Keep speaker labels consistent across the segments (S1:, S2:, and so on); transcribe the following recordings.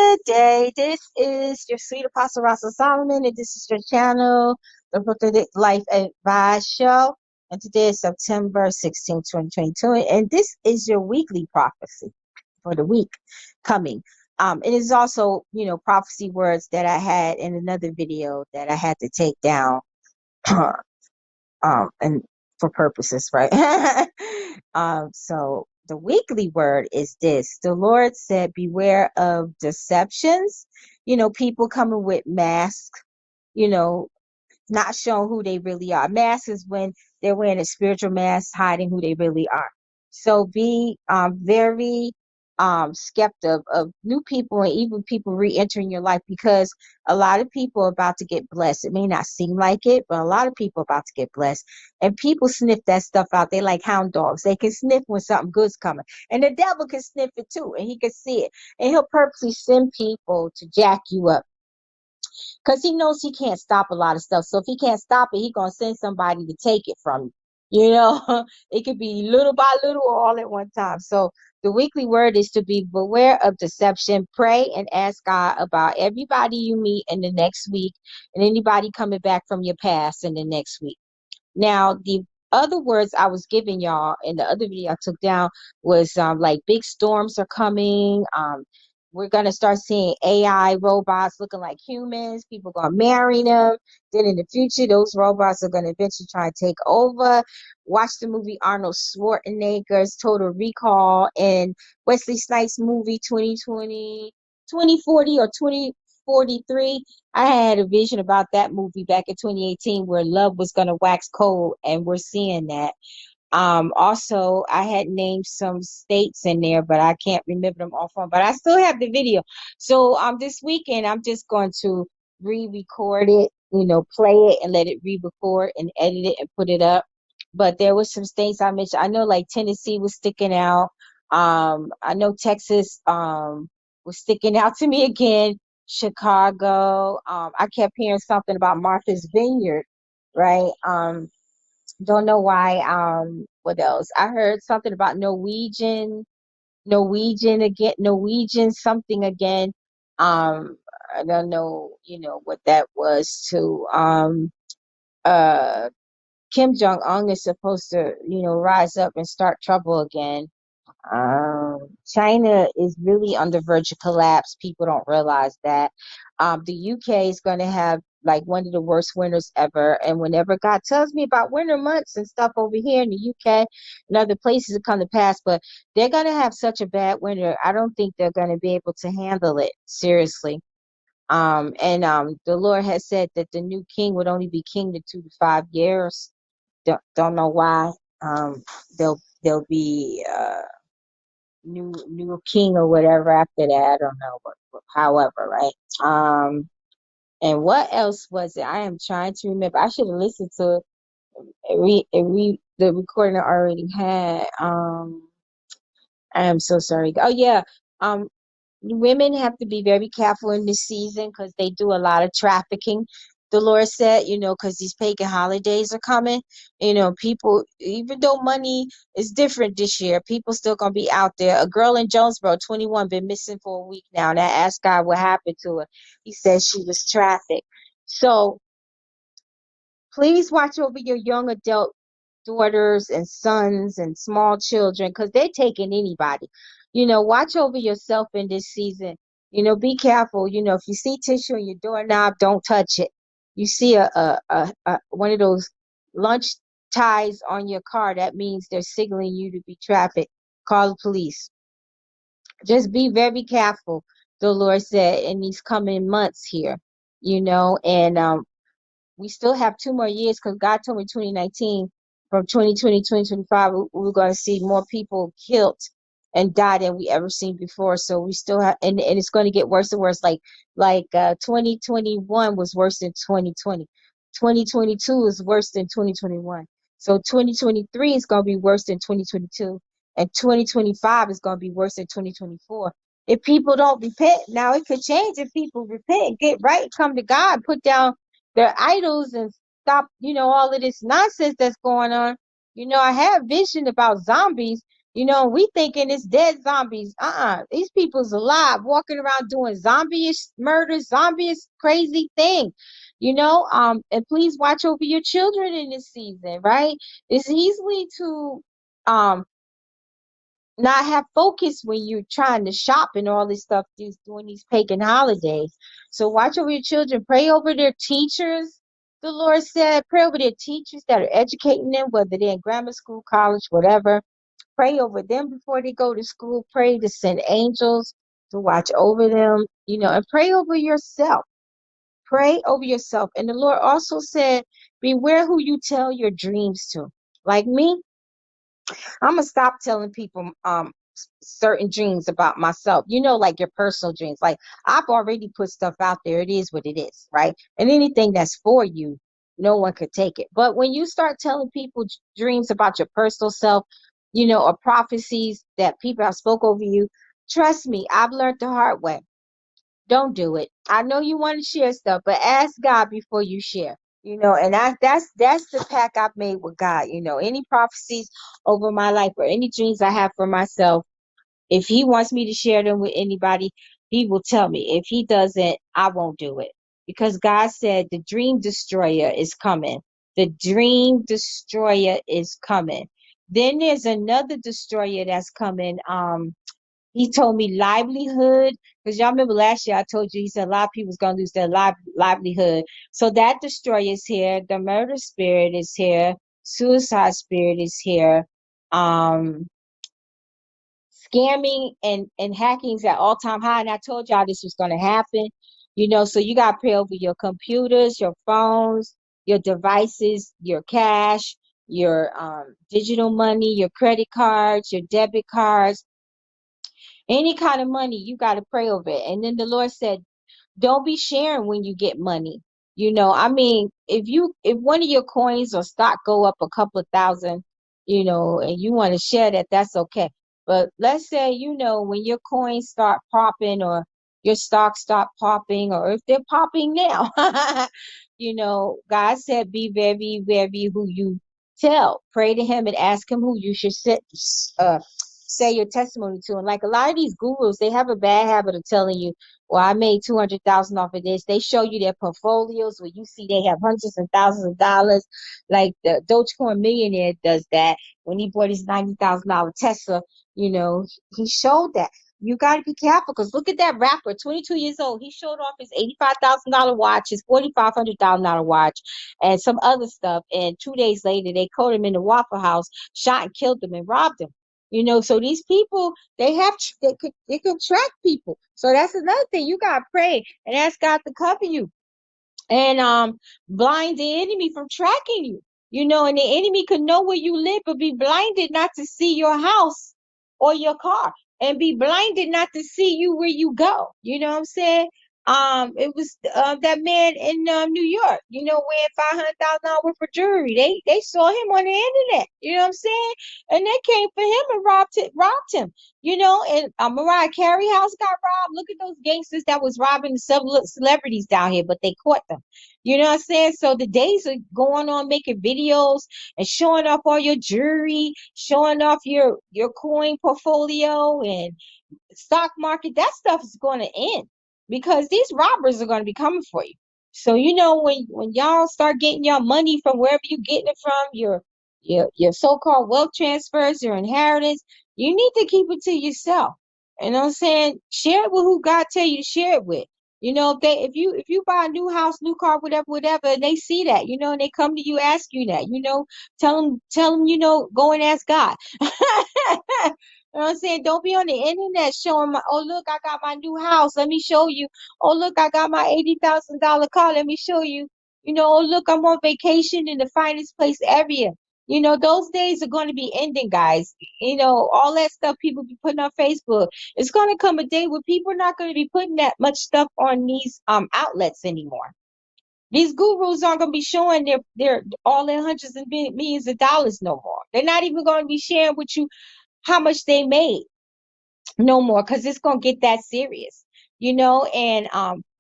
S1: Good day. This is your sweet apostle Rosalind Solomon, and this is your channel, the Prophetic Life Advice Show. And today is September 16th, 2022. And this is your weekly prophecy for the week coming. It is also, prophecy words that I had in another video that I had to take down. And for purposes, right? So the weekly word is this. The Lord said, beware of deceptions. People coming with masks, you know, not showing who they really are. Mask is when they're wearing a spiritual mask, hiding who they really are. So be very skeptical of new people and even people re-entering your life, because a lot of people are about to get blessed. It may not seem like it, but a lot of people are about to get blessed. And people sniff that stuff out. They like hound dogs. They can sniff when something good's coming. And the devil can sniff it too, and he can see it. And he'll purposely send people to jack you up, because he knows he can't stop a lot of stuff. So if he can't stop it, he's going to send somebody to take it from you. It could be little by little or all at one time. So the weekly word is to be beware of deception. Pray and ask God about everybody you meet in the next week and anybody coming back from your past in the next week. Now, the other words I was giving y'all in the other video I took down was like big storms are coming. We're going to start seeing AI robots looking like humans. People going to marry them. Then in the future, those robots are going to eventually try and take over. Watch the movie Arnold Schwarzenegger's Total Recall and Wesley Snipes' movie 2040 or 2043. I had a vision about that movie back in 2018 where love was going to wax cold, and we're seeing that. Also, I had named some states in there, but I can't remember them all from, but I still have the video. So this weekend, I'm just going to re-record it, play it and let it re-record and edit it and put it up. But there was some states I mentioned. I know like Tennessee was sticking out. I know Texas was sticking out to me again. Chicago. I kept hearing something about Martha's Vineyard, right? Don't know why. What else? I heard something about Norwegian again, Norwegian something again. I don't know, what that was too. Kim Jong-un is supposed to, rise up and start trouble again. China is really on the verge of collapse. People don't realize that. The UK is going to have like one of the worst winters ever. And whenever God tells me about winter months and stuff over here in the UK and other places that come to pass, but they're going to have such a bad winter. I don't think they're going to be able to handle it seriously. And the Lord has said that the new king would only be king to 2 to 5 years. Don't know why. They'll be new king or whatever after that. I don't know, but however, right? And what else was it? I am trying to remember. I should have listened to the recording I already had. I am so sorry. Oh yeah. Women have to be very careful in this season because they do a lot of trafficking. The Lord said, because these pagan holidays are coming, people, even though money is different this year, people still gonna be out there. A girl in Jonesboro, 21, been missing for a week now, and I asked God what happened to her. He said she was trafficked. So please watch over your young adult daughters and sons and small children, because they're taking anybody. Watch over yourself in this season. Be careful. If you see tissue on your doorknob, don't touch it. You see a one of those lunch ties on your car, that means they're signaling you to be trafficked. Call the police. Just be very careful, the Lord said, in these coming months here. And we still have 2 more years, because God told me 2019, from 2020 2025, we're going to see more people killed and die than we ever seen before. So we still have, and it's going to get worse and worse. Like 2021 was worse than 2020. 2022 is worse than 2021. So 2023 is going to be worse than 2022. And 2025 is going to be worse than 2024. If people don't repent, now it could change if people repent, get right, come to God, put down their idols and stop, all of this nonsense that's going on. I have vision about zombies, We thinking it's dead zombies. These people's alive, walking around doing zombie-ish murders, zombie-ish crazy thing. And please watch over your children in this season, right? It's easily to um not have focus when you're trying to shop and all this stuff during these pagan holidays. So watch over your children, pray over their teachers. The Lord said, pray over their teachers that are educating them, whether they're in grammar school, college, whatever. Pray over them before they go to school. Pray to send angels to watch over them, and pray over yourself. Pray over yourself. And the Lord also said, beware who you tell your dreams to. Like me, I'm gonna stop telling people certain dreams about myself. Like your personal dreams. Like I've already put stuff out there. It is what it is, right? And anything that's for you, no one could take it. But when you start telling people dreams about your personal self, or prophecies that people have spoke over you, trust me, I've learned the hard way. Don't do it. I know you want to share stuff, but ask God before you share. And that's the pact I've made with God. Any prophecies over my life or any dreams I have for myself, if He wants me to share them with anybody, He will tell me. If He doesn't, I won't do it. Because God said the dream destroyer is coming. The dream destroyer is coming. Then there's another destroyer that's coming. He told me livelihood, because y'all remember last year I told you, he said a lot of people's going to lose their livelihood. So that destroyer is here. The murder spirit is here. Suicide spirit is here. Um, Scamming and hacking's at all-time high. And I told y'all this was going to happen. So you got to pray over your computers, your phones, your devices, your cash, your digital money, your credit cards, your debit cards, any kind of money, you got to pray over it. And then the Lord said, don't be sharing when you get money. I mean, if one of your coins or stock go up a couple of thousand, and you want to share that, that's okay. But let's say, when your coins start popping or your stocks start popping, or if they're popping now, God said, be very, very who you tell. Pray to Him and ask Him who you should say your testimony to. And like a lot of these gurus, they have a bad habit of telling you, well, I made 200,000 off of this. They show you their portfolios where you see they have hundreds and thousands of dollars. Like the Dogecoin millionaire does that. When he bought his $90,000 Tesla, he showed that. You got to be careful, because look at that rapper, 22 years old. He showed off his $85,000 watch, his $4,500 watch, and some other stuff. And 2 days later, they caught him in the Waffle House, shot and killed him and robbed him. So these people, they could track people. So that's another thing. You gotta pray and ask God to cover you and blind the enemy from tracking you. And the enemy could know where you live, but be blinded not to see your house or your car, and be blinded not to see you where you go. You know what I'm saying? It was that man in New York, wearing $500,000 worth of jewelry. They saw him on the internet. You know what I'm saying? And they came for him and robbed him. And Mariah Carey house got robbed. Look at those gangsters that was robbing the celebrities down here, but they caught them. You know what I'm saying? So the days of going on making videos and showing off all your jewelry, showing off your coin portfolio and stock market, that stuff is going to end, because these robbers are going to be coming for you. So when y'all start getting your money from wherever you're getting it from, your so-called wealth transfers, your inheritance, you need to keep it to yourself. You know what I'm saying? Share it with who God tell you to share it with. If you buy a new house, new car, whatever, and they see that, and they come to you, ask you that, tell them, go and ask God. You know what I'm saying? Don't be on the internet showing oh, look, I got my new house. Let me show you. Oh, look, I got my $80,000 car. Let me show you. Oh, look, I'm on vacation in the finest place area. Those days are going to be ending, guys. All that stuff people be putting on Facebook. It's going to come a day where people are not going to be putting that much stuff on these outlets anymore. These gurus aren't going to be showing their all their hundreds and millions of dollars no more. They're not even going to be sharing with you how much they made no more, because it's going to get that serious. and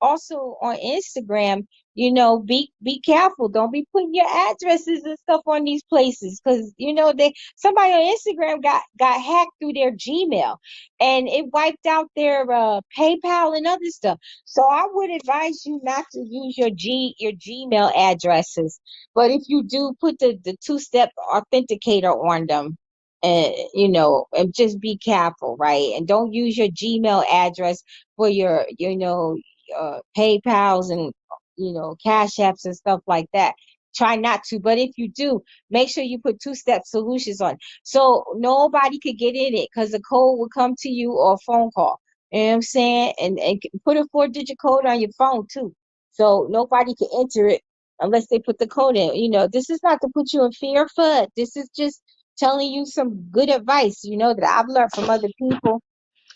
S1: also on Instagram, be careful. Don't be putting your addresses and stuff on these places, because they somebody on Instagram got hacked through their Gmail, and it wiped out their PayPal and other stuff. So I would advise you not to use your Gmail addresses, but if you do, put the two-step authenticator on them, and and just be careful, right? And don't use your Gmail address for your PayPals and Cash Apps and stuff like that. Try not to, but if you do, make sure you put two-step solutions on, so nobody could get in it, because the code will come to you, or a phone call. You know what I'm saying? And put a 4-digit code on your phone too, so nobody can enter it unless they put the code in. This is not to put you in fear, FUD. This is just telling you some good advice, that I've learned from other people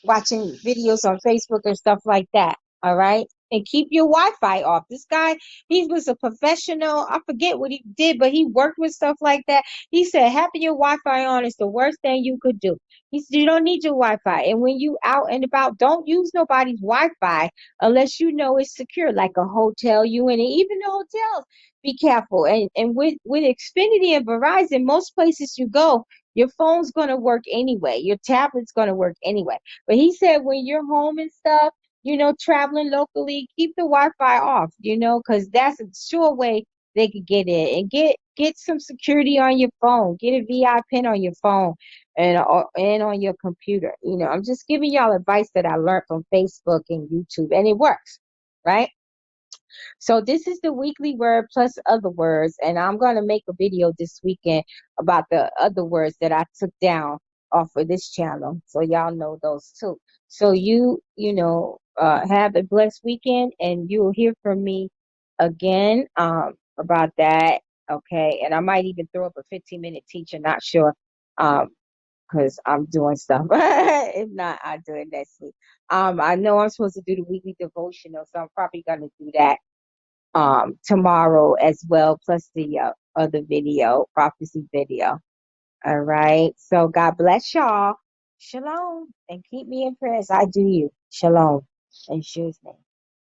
S1: watching videos on Facebook and stuff like that. All right. And keep your Wi-Fi off. This guy, he was a professional. I forget what he did, but he worked with stuff like that. He said, having your Wi-Fi on is the worst thing you could do. He said, you don't need your Wi-Fi. And when you out and about, don't use nobody's Wi-Fi unless you know it's secure, like a hotel you in. And even the hotels, be careful. And with Xfinity and Verizon, most places you go, your phone's going to work anyway. Your tablet's going to work anyway. But he said when you're home and stuff, traveling locally, keep the Wi-Fi off, because that's a sure way they could get in. And get some security on your phone. Get a VI pin on your phone and on your computer. I'm just giving y'all advice that I learned from Facebook and YouTube, and it works, right? So this is the weekly word plus other words, and I'm going to make a video this weekend about the other words that I took down off of this channel, so y'all know those too. So have a blessed weekend, and you'll hear from me again about that. Okay, and I might even throw up a 15-minute teacher, not sure, because I'm doing stuff. If not, I'll do it next week. I know I'm supposed to do the weekly devotional, so I'm probably gonna do that tomorrow as well, plus the other video, prophecy video. All right. So God bless y'all. Shalom. And keep me in prayers. I do you. Shalom. In Yeshua's name.